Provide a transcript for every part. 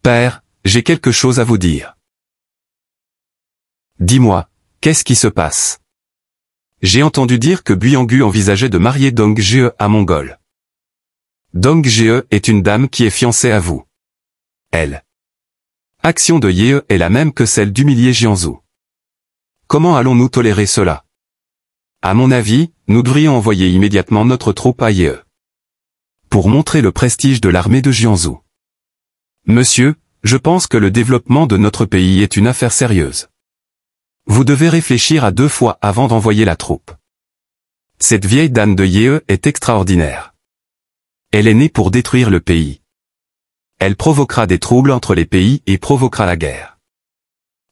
Père, j'ai quelque chose à vous dire. Dis-moi, qu'est-ce qui se passe? J'ai entendu dire que Buyangu envisageait de marier Dong Jie à Mongol. Dong Jie est une dame qui est fiancée à vous. Elle. Action de Ye est la même que celle d'humilier Jianzhu. Comment allons-nous tolérer cela? À mon avis, nous devrions envoyer immédiatement notre troupe à Ye. Pour montrer le prestige de l'armée de Jianzhu. Monsieur, je pense que le développement de notre pays est une affaire sérieuse. Vous devez réfléchir à 2 fois avant d'envoyer la troupe. Cette vieille dame de Ye est extraordinaire. Elle est née pour détruire le pays. Elle provoquera des troubles entre les pays et provoquera la guerre.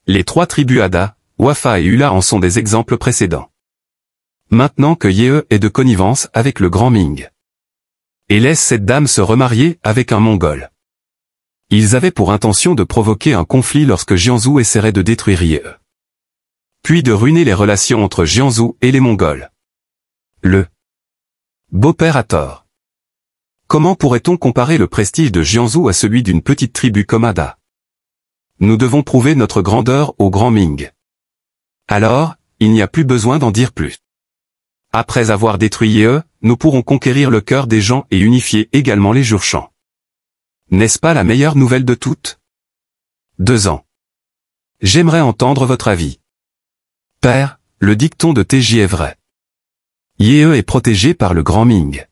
Les 3 tribus Ada, Wafa et Ula en sont des exemples précédents. Maintenant que Ye est de connivence avec le grand Ming. Et laisse cette dame se remarier avec un Mongol. Ils avaient pour intention de provoquer un conflit lorsque Jianzhu essaierait de détruire Ye. Puis de ruiner les relations entre Jianzhu et les Mongols. Le beau-père a tort. Comment pourrait-on comparer le prestige de Jianzhu à celui d'une petite tribu comme Ada? Nous devons prouver notre grandeur au grand Ming. Alors, il n'y a plus besoin d'en dire plus. Après avoir détruit Ye, nous pourrons conquérir le cœur des gens et unifier également les Jurchens. N'est-ce pas la meilleure nouvelle de toutes? 2 ans. J'aimerais entendre votre avis. Père, le dicton de TJ est vrai. Ye est protégé par le grand Ming.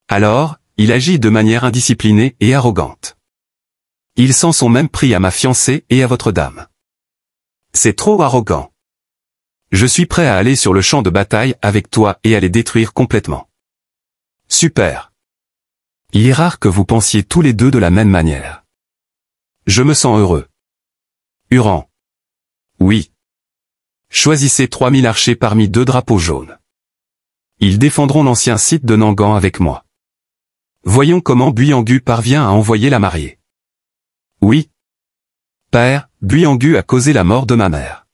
Alors, il agit de manière indisciplinée et arrogante. Ils s'en sont même pris à ma fiancée et à votre dame. C'est trop arrogant. Je suis prêt à aller sur le champ de bataille avec toi et à les détruire complètement. Super. Il est rare que vous pensiez tous les deux de la même manière. Je me sens heureux. Huron. Oui. Choisissez 3000 archers parmi 2 drapeaux jaunes. Ils défendront l'ancien site de Nangan avec moi. Voyons comment Buyangu parvient à envoyer la mariée. Oui. Père, Buyangu a causé la mort de ma mère.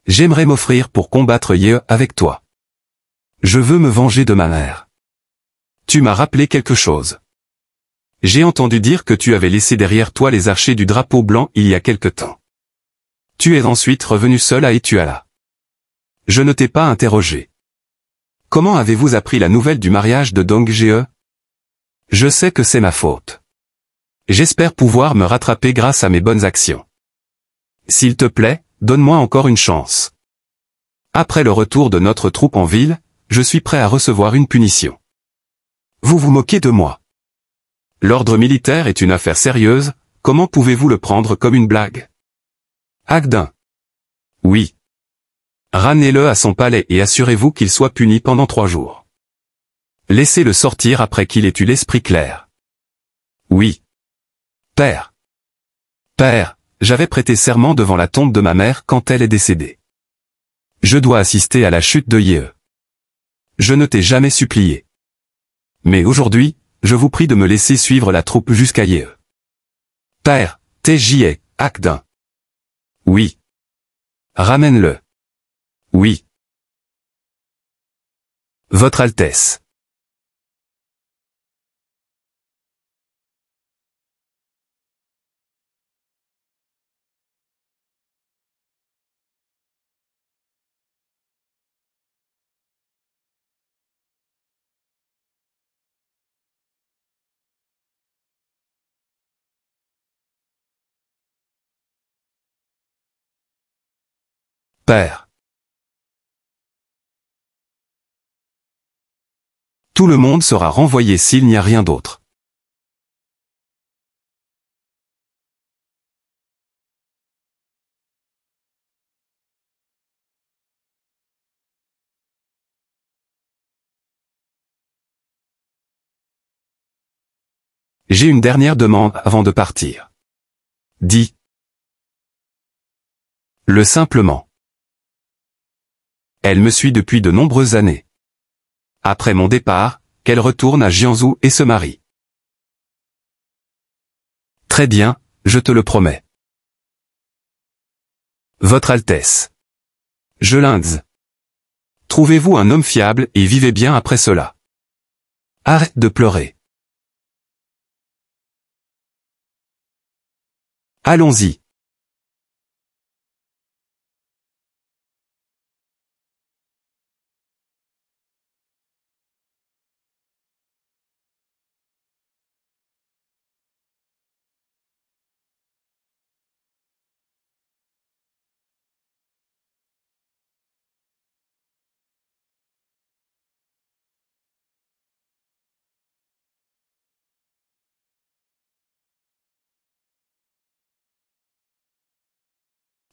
J'aimerais m'offrir pour combattre Ye avec toi. Je veux me venger de ma mère. Tu m'as rappelé quelque chose. J'ai entendu dire que tu avais laissé derrière toi les archers du drapeau blanc il y a quelque temps. Tu es ensuite revenu seul à Etuala. Je ne t'ai pas interrogé. Comment avez-vous appris la nouvelle du mariage de Dong Jie? Je sais que c'est ma faute. J'espère pouvoir me rattraper grâce à mes bonnes actions. S'il te plaît, donne-moi encore une chance. Après le retour de notre troupe en ville, je suis prêt à recevoir une punition. Vous vous moquez de moi. L'ordre militaire est une affaire sérieuse, comment pouvez-vous le prendre comme une blague? Agdin. Oui. Ramenez-le à son palais et assurez-vous qu'il soit puni pendant 3 jours. Laissez-le sortir après qu'il ait eu l'esprit clair. Oui. Père. Père, j'avais prêté serment devant la tombe de ma mère quand elle est décédée. Je dois assister à la chute de Ye. Je ne t'ai jamais supplié. Mais aujourd'hui, je vous prie de me laisser suivre la troupe jusqu'à Ye. Père, TJ Agdin. Oui. Ramène-le. Oui. Votre Altesse. Père. Tout le monde sera renvoyé s'il n'y a rien d'autre. J'ai une dernière demande avant de partir. Dis. Le simplement. Elle me suit depuis de nombreuses années. Après mon départ, qu'elle retourne à Jianzhou et se marie. Très bien, je te le promets. Votre Altesse. Je l'inde. Trouvez-vous un homme fiable et vivez bien après cela. Arrête de pleurer. Allons-y.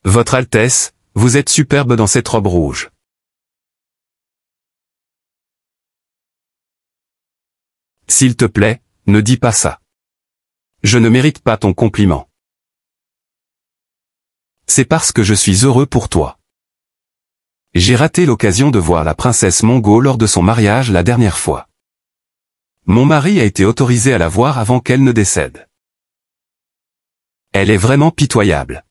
Votre Altesse, vous êtes superbe dans cette robe rouge. S'il te plaît, ne dis pas ça. Je ne mérite pas ton compliment. C'est parce que je suis heureux pour toi. J'ai raté l'occasion de voir la princesse Mongo lors de son mariage la dernière fois. Mon mari a été autorisé à la voir avant qu'elle ne décède. Elle est vraiment pitoyable.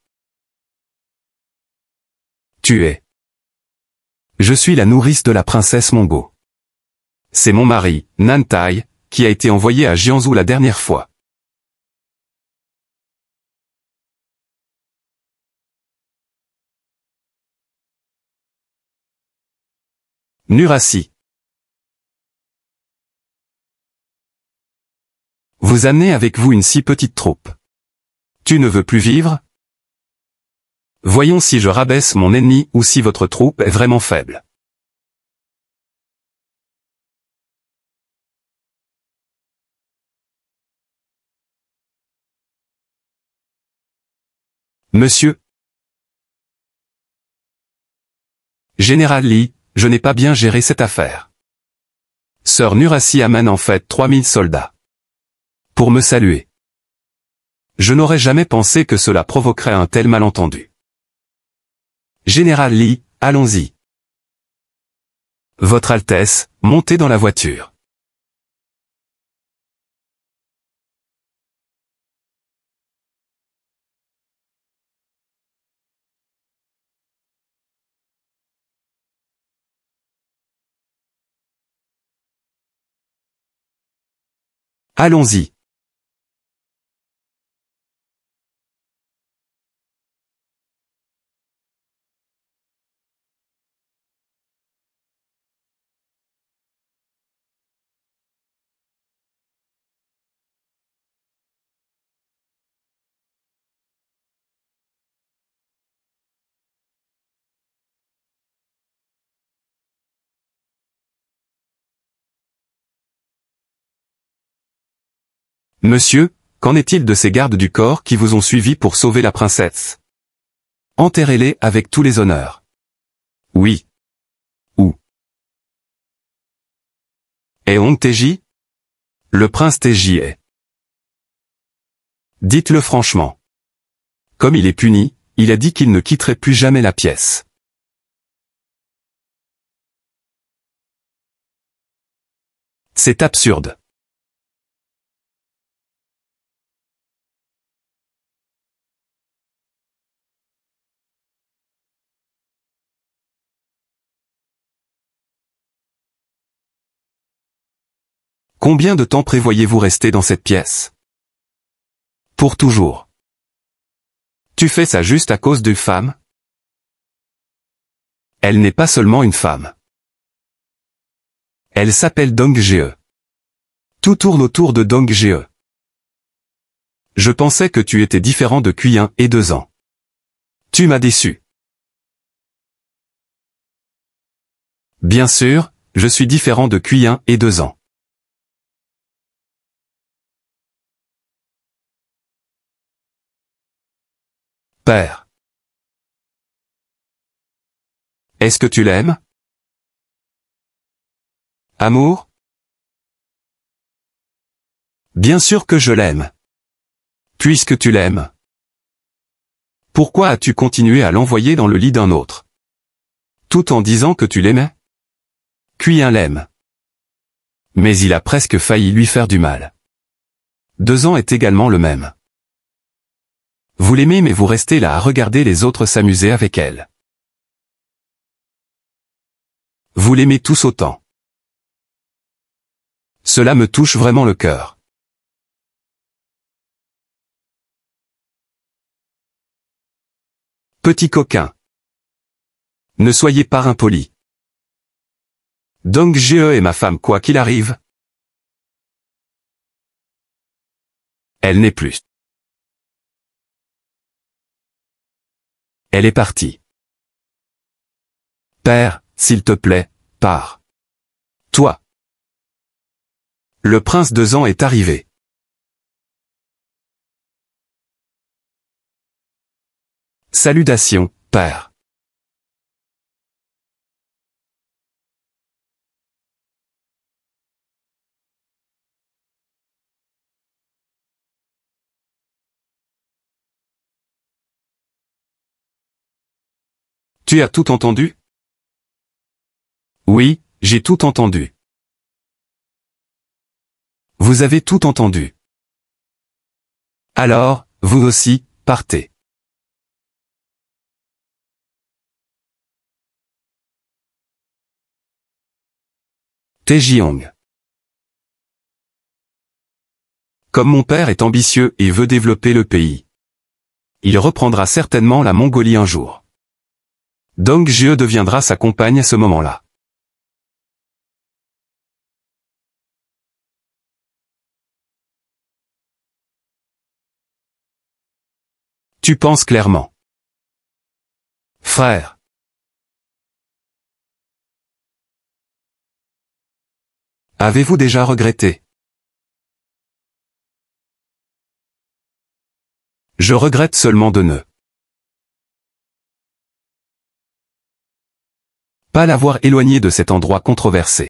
Tu es. Je suis la nourrice de la princesse Mongo. C'est mon mari, Nantai, qui a été envoyé à Jiangsu la dernière fois. Nurassi. Vous amenez avec vous une si petite troupe. Tu ne veux plus vivre? Voyons si je rabaisse mon ennemi ou si votre troupe est vraiment faible. Monsieur. Général Lee, je n'ai pas bien géré cette affaire. Sœur Nurassi amène en fait 3000 soldats. Pour me saluer. Je n'aurais jamais pensé que cela provoquerait un tel malentendu. Général Lee, allons-y. Votre Altesse, montez dans la voiture. Allons-y. Monsieur, qu'en est-il de ces gardes du corps qui vous ont suivi pour sauver la princesse? Enterrez-les avec tous les honneurs. Oui. Où? Et Hong Taiji? Le prince Taiji est. Dites-le franchement. Comme il est puni, il a dit qu'il ne quitterait plus jamais la pièce. C'est absurde. Combien de temps prévoyez-vous rester dans cette pièce? Pour toujours. Tu fais ça juste à cause d'une femme? Elle n'est pas seulement une femme. Elle s'appelle Dong Ge. Tout tourne autour de Dong Ge. Je pensais que tu étais différent de Kuyan et de Zhang. Tu m'as déçu. Bien sûr, je suis différent de Kuyan et de Zhang. Père. Est-ce que tu l'aimes? Amour? Bien sûr que je l'aime. Puisque tu l'aimes. Pourquoi as-tu continué à l'envoyer dans le lit d'un autre? Tout en disant que tu l'aimais? Kuyan l'aime. Mais il a presque failli lui faire du mal. 2 ans est également le même. Vous l'aimez mais vous restez là à regarder les autres s'amuser avec elle. Vous l'aimez tous autant. Cela me touche vraiment le cœur. Petit coquin. Ne soyez pas impoli. Dong Ge est ma femme quoi qu'il arrive. Elle n'est plus. Elle est partie. Père, s'il te plaît, pars. Toi. Le prince de Zan est arrivé. Salutations, père. Tu as tout entendu? Oui, j'ai tout entendu. Vous avez tout entendu. Alors, vous aussi, partez. Taejiong. Comme mon père est ambitieux et veut développer le pays, il reprendra certainement la Mongolie un jour. Dong Ge deviendra sa compagne à ce moment-là. Tu penses clairement. Frère. Avez-vous déjà regretté? Je regrette seulement de ne pas l'avoir éloigné de cet endroit controversé.